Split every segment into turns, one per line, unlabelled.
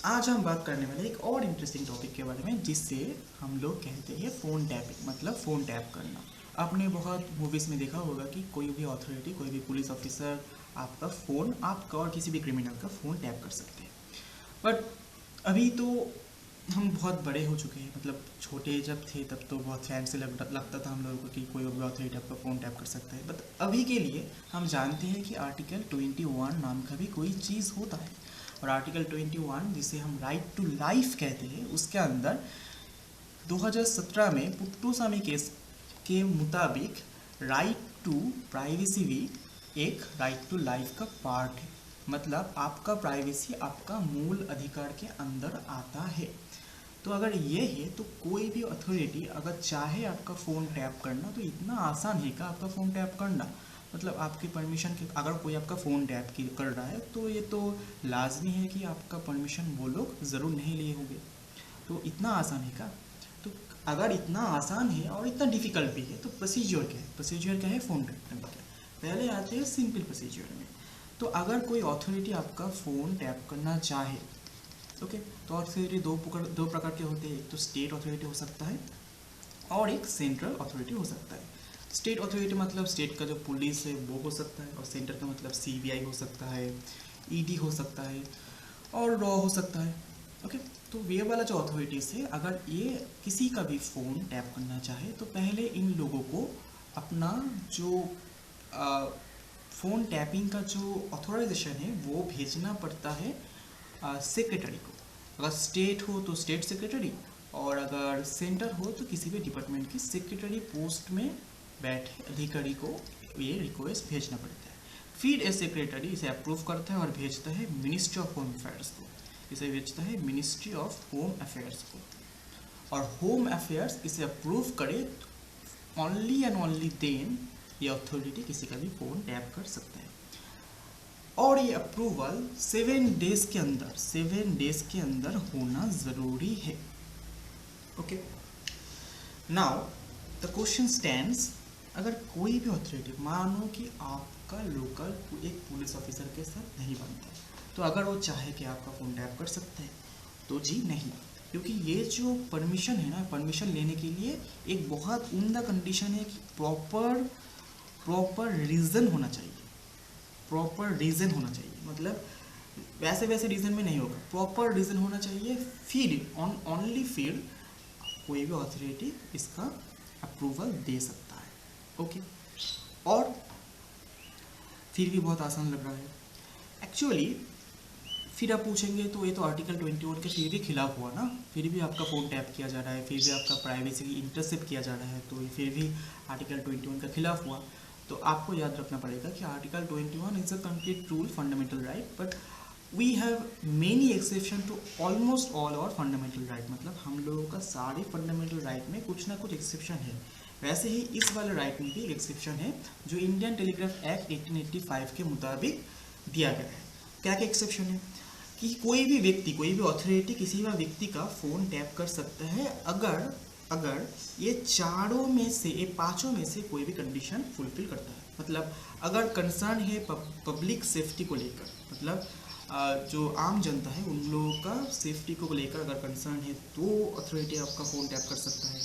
आज हम बात करने वाले एक और इंटरेस्टिंग टॉपिक के बारे में जिससे हम लोग कहते हैं फ़ोन टैपिंग, मतलब फ़ोन टैप करना। आपने बहुत मूवीज़ में देखा होगा कि कोई भी अथॉरिटी, कोई भी पुलिस ऑफिसर आपका फ़ोन, आपका और किसी भी क्रिमिनल का फ़ोन टैप कर सकते हैं। बट अभी तो हम बहुत बड़े हो चुके हैं, मतलब छोटे जब थे तब तो बहुत फैंसी लगता था हम लोगों को कि कोई भी अथॉरिटी आपका फ़ोन टैप कर सकता है। बट अभी के लिए हम जानते हैं कि आर्टिकल 21 नाम का भी कोई चीज़ होता है, और आर्टिकल 21 जिसे हम राइट टू लाइफ कहते हैं, उसके अंदर 2017 में पुट्टूसामी केस के मुताबिक राइट टू प्राइवेसी भी एक राइट टू लाइफ का पार्ट है। मतलब आपका प्राइवेसी आपका मूल अधिकार के अंदर आता है। तो अगर ये है तो कोई भी अथॉरिटी अगर चाहे आपका फ़ोन टैप करना तो इतना आसान है का आपका फ़ोन टैप करना। मतलब आपकी परमिशन के अगर कोई आपका फ़ोन टैप कर रहा है तो ये तो लाजमी है कि आपका परमिशन वो लोग ज़रूर नहीं लिए होंगे। तो इतना आसान है का? तो अगर इतना आसान है और इतना डिफ़िकल्ट भी है तो प्रोसीजर क्या है? प्रोसीजर क्या है फ़ोन टैप करने का? पहले आते हैं सिंपल प्रोसीजर में। तो अगर कोई अथॉरिटी आपका फ़ोन टैप करना चाहे, ओके, तो अथॉरिटी दो प्रकार के होते हैं। एक तो स्टेट अथॉरिटी हो सकता है और एक सेंट्रल अथॉरिटी हो सकता है। स्टेट अथॉरिटी मतलब स्टेट का जो पुलिस है वो हो सकता है, और सेंटर का मतलब सीबीआई हो सकता है, ईडी हो सकता है, और रॉ हो सकता है। ओके, तो ये वाला जो अथॉरिटीज़ है, अगर ये किसी का भी फ़ोन टैप करना चाहे तो पहले इन लोगों को अपना जो फ़ोन टैपिंग का जो ऑथोराइजेशन है वो भेजना पड़ता है सेक्रेटरी को। अगर स्टेट हो तो स्टेट सेक्रेटरी, और अगर सेंटर हो तो किसी भी डिपार्टमेंट की सेक्रेटरी पोस्ट में बैठे अधिकारी को ये रिक्वेस्ट भेजना पड़ता है। फिर ए सेक्रेटरी इसे अप्रूव करता है और भेजता है मिनिस्ट्री ऑफ होम अफेयर्स को। इसे भेजता है मिनिस्ट्री ऑफ होम अफेयर्स को, और होम अफेयर्स इसे अप्रूव करे ओनली एंड ओनली देन ये अथॉरिटी किसी का भी फ़ोन टैप कर सकता है। और ये अप्रूवल 7 डेज के अंदर होना ज़रूरी है। Okay, now the question stands, अगर कोई भी अथॉरिटी, मानो कि आपका लोकल एक पुलिस ऑफिसर के साथ नहीं बनता, तो अगर वो चाहे कि आपका फ़ोन टैप कर सकते हैं तो जी नहीं, क्योंकि ये जो परमिशन है ना, परमिशन लेने के लिए एक बहुत उम्दा कंडीशन है कि प्रॉपर रीज़न होना चाहिए। प्रॉपर रीज़न होना चाहिए, मतलब वैसे वैसे रीज़न में नहीं होगा, प्रॉपर रीज़न होना चाहिए। फिर ओनली फिर कोई भी अथॉरिटी इसका अप्रूवल दे सकता है। ओके, और फिर भी बहुत आसान लग रहा है एक्चुअली। फिर आप पूछेंगे तो ये तो आर्टिकल 21 के फिर भी खिलाफ हुआ ना, फिर भी आपका फ़ोन टैप किया जा रहा है, फिर भी आपका प्राइवेसी इंटरसेप्ट किया जा रहा है, तो ये फिर भी आर्टिकल 21 का खिलाफ हुआ। तो आपको याद रखना पड़ेगा कि article 21 is a complete rule, fundamental right, but we have many exception to almost all our fundamental right. मतलब हम लोगों का सारे फंडामेंटल राइट में कुछ ना कुछ एक्सेप्शन है। वैसे ही इस वाले राइट में भी एक एक्सेप्शन है जो इंडियन टेलीग्राफ एक्ट 1885 के मुताबिक दिया गया है। क्या क्या एक्सेप्शन है? कि कोई भी व्यक्ति, कोई भी अथॉरिटी किसी भी व्यक्ति का फ़ोन टैप कर सकता है अगर अगर ये चारों में से, ये पांचों में से कोई भी कंडीशन फुलफिल करता है। मतलब अगर कंसर्न है पब्लिक सेफ्टी को लेकर, मतलब जो आम जनता है उन लोगों का सेफ्टी को लेकर अगर कंसर्न है तो अथॉरिटी आपका फ़ोन टैप कर सकता है।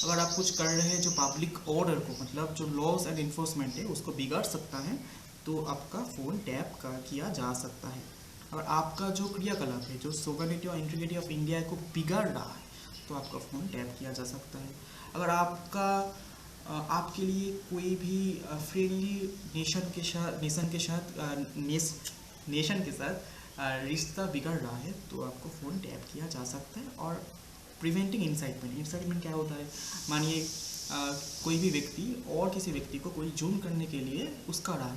अगर आप कुछ कर रहे हैं जो पब्लिक ऑर्डर को, मतलब जो लॉज एंड इन्फोर्समेंट है उसको बिगाड़ सकता है, तो आपका फ़ोन टैप किया जा सकता है। और आपका जो क्रियाकलाप है, जो सोवरेनिटी और इंटीग्रिटी ऑफ इंडिया को बिगाड़ रहा है, तो आपका फ़ोन टैप किया जा सकता है। अगर आपके लिए कोई भी फ्रेंडली नेशन के साथ रिश्ता बिगड़ रहा है तो आपको फ़ोन टैप किया जा सकता है। और प्रिवेंटिंग इंसाइटमेंट क्या होता है? मानिए कोई भी व्यक्ति और किसी व्यक्ति को कोई जुर्म करने के लिए उकसा रहा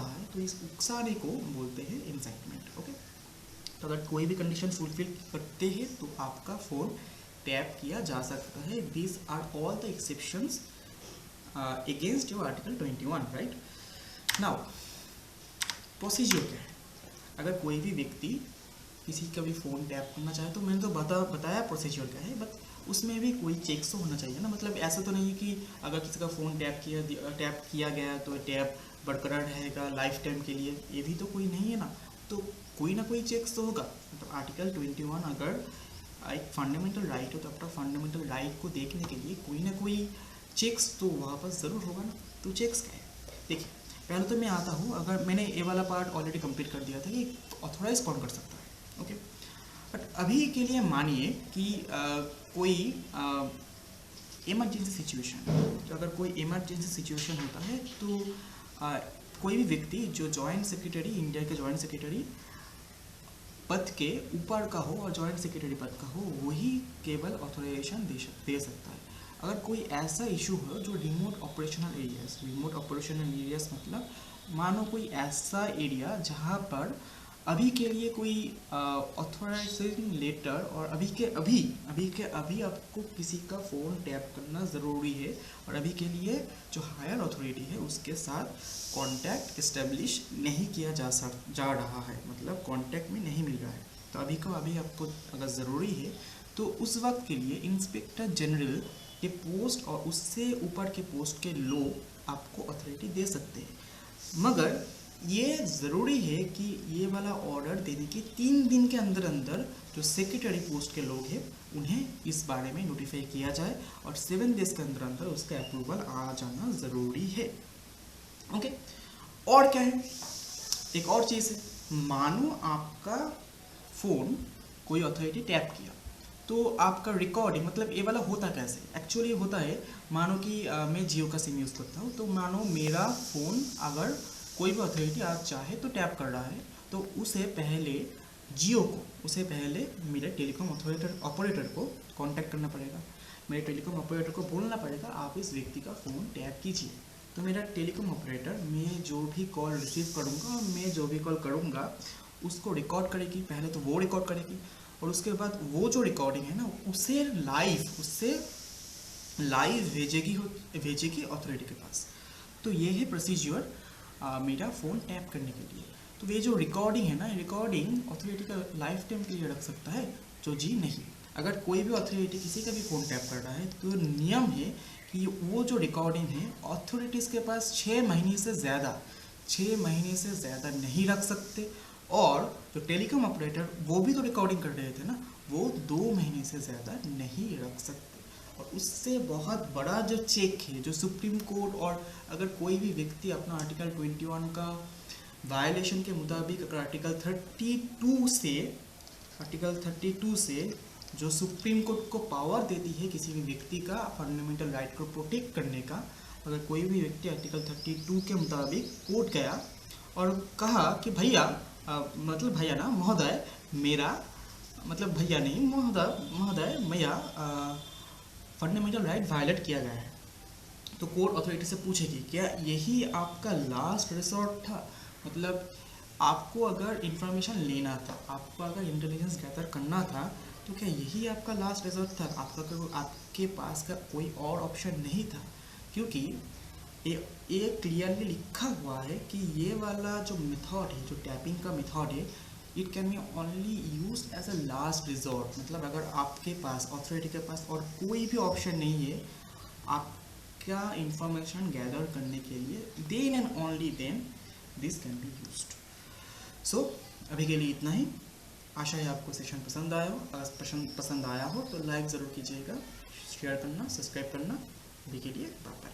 है, तो इस उकसाने को बोलते हैं इंसाइटमेंट। ओके, तो अगर कोई भी कंडीशन फुलफिल करते हैं तो आपका फ़ोन टैप किया जा सकता है। These are all the exceptions against your article 21, right. Now procedure क्या है? अगर कोई भी व्यक्ति किसी का भी फ़ोन टैप करना चाहे तो मैंने तो बताया प्रोसीजर क्या है, बट उसमें भी कोई चेक्स तो होना चाहिए ना। मतलब ऐसा तो नहीं है कि अगर किसी का फ़ोन टैप किया गया तो टैप बरकरार रहेगा लाइफ टाइम के लिए, ये भी तो कोई नहीं है ना। तो कोई ना कोई चेक्स तो होगा। मतलब आर्टिकल 21 अगर एक फंडामेंटल राइट हो तो अपना फंडामेंटल राइट को देखने के लिए कोई ना कोई चेक्स तो वहाँ पर ज़रूर होगा ना। तो चेक्स क्या है, देखिए पहले तो मैं आता हूँ, अगर मैंने ये वाला पार्ट ऑलरेडी कंप्लीट कर दिया था कि ऑथोराइज कौन कर सकता है, ओके। बट अभी के लिए मानिए कि कोई इमरजेंसी सिचुएशन, तो अगर कोई इमरजेंसी सिचुएशन होता है तो कोई भी व्यक्ति जो जॉइंट सेक्रेटरी, इंडिया के जॉइंट सेक्रेटरी पद के ऊपर का हो और जॉइंट सेक्रेटरी पद का हो, वही केवल ऑथोराइजेशन दे सकता है। अगर कोई ऐसा इशू हो जो रिमोट ऑपरेशनल एरियाज मतलब मानो कोई ऐसा एरिया जहाँ पर अभी के लिए कोई ऑथोराइजेशन लेटर और अभी के अभी आपको किसी का फ़ोन टैप करना ज़रूरी है और अभी के लिए जो हायर अथॉरिटी है उसके साथ कांटेक्ट इस्टेब्लिश नहीं किया जा रहा है, मतलब कांटेक्ट में नहीं मिल रहा है। तो अभी आपको अगर ज़रूरी है तो उस वक्त के लिए इंस्पेक्टर जनरल के पोस्ट और उससे ऊपर के पोस्ट के लोग आपको अथॉरिटी दे सकते हैं, मगर ये ज़रूरी है कि ये वाला ऑर्डर देने के 3 दिन के अंदर अंदर जो सेक्रेटरी पोस्ट के लोग हैं उन्हें इस बारे में नोटिफाई किया जाए और 7 डेज के अंदर अंदर उसका अप्रूवल आ जाना ज़रूरी है, ओके। और क्या है, एक और चीज़ है, मानो आपका फ़ोन कोई अथॉरिटी टैप किया तो आपका रिकॉर्डिंग, मतलब ये वाला होता कैसे, एक्चुअली होता है, मानो कि मैं जियो का सिम यूज़ करता हूँ, तो मानो मेरा फ़ोन अगर कोई भी अथॉरिटी आज चाहे तो टैप कर रहा है तो उसे पहले मेरे टेलीकॉम ऑपरेटर को कांटेक्ट करना पड़ेगा, मेरे टेलीकॉम ऑपरेटर को बोलना पड़ेगा आप इस व्यक्ति का फ़ोन टैप कीजिए। तो मेरा टेलीकॉम ऑपरेटर, मैं जो भी कॉल रिसीव करूँगा, मैं जो भी कॉल करूँगा उसको रिकॉर्ड करेगी, पहले तो वो रिकॉर्ड करेगी और उसके बाद वो जो रिकॉर्डिंग है ना उससे लाइव भेजेगी अथॉरिटी के पास। तो ये है प्रोसीजर मेरा फ़ोन टैप करने के लिए। तो ये जो रिकॉर्डिंग है ना, रिकॉर्डिंग अथॉरिटी का लाइफ टाइम के लिए रख सकता है, तो जी नहीं। अगर कोई भी अथॉरिटी किसी का भी फ़ोन टैप कर रहा है तो नियम है कि वो जो रिकॉर्डिंग है अथॉरिटीज़ के पास 6 महीने से ज़्यादा नहीं रख सकते, और जो टेलीकॉम ऑपरेटर वो भी तो रिकॉर्डिंग कर रहे थे ना, वो 2 महीने से ज़्यादा नहीं रख सकते। और उससे बहुत बड़ा जो चेक है जो सुप्रीम कोर्ट, और अगर कोई भी व्यक्ति अपना आर्टिकल 21 का वायलेशन के मुताबिक अगर आर्टिकल 32 से जो सुप्रीम कोर्ट को पावर देती है किसी भी व्यक्ति का फंडामेंटल राइट को प्रोटेक्ट करने का, अगर कोई भी व्यक्ति आर्टिकल 32 के मुताबिक कोर्ट गया और कहा कि भैया महोदय मेरा फंडामेंटल राइट वायलेट किया गया है, तो कोर्ट अथॉरिटी से पूछेगी क्या यही आपका लास्ट रिसोर्ट था, मतलब आपको अगर इंफॉर्मेशन लेना था, आपको अगर इंटेलिजेंस गैदर करना था, तो क्या यही आपका लास्ट रिसोर्ट था, आपके पास का कोई और ऑप्शन नहीं था। क्योंकि ये क्लियरली लिखा हुआ है कि ये वाला जो मेथड है, जो टैपिंग का मेथड है, it can be only use as a last resort, मतलब अगर आपके पास अथॉरिटी के पास और कोई भी ऑप्शन नहीं है आपका इंफॉर्मेशन गैदर करने के लिए, then and only then this can be used. So अभी के लिए इतना ही। आशा है आपको सेशन पसंद आया हो। अगर पसंद आया हो तो लाइक ज़रूर कीजिएगा, शेयर करना, सब्सक्राइब करना। अभी के लिए बाय बाय।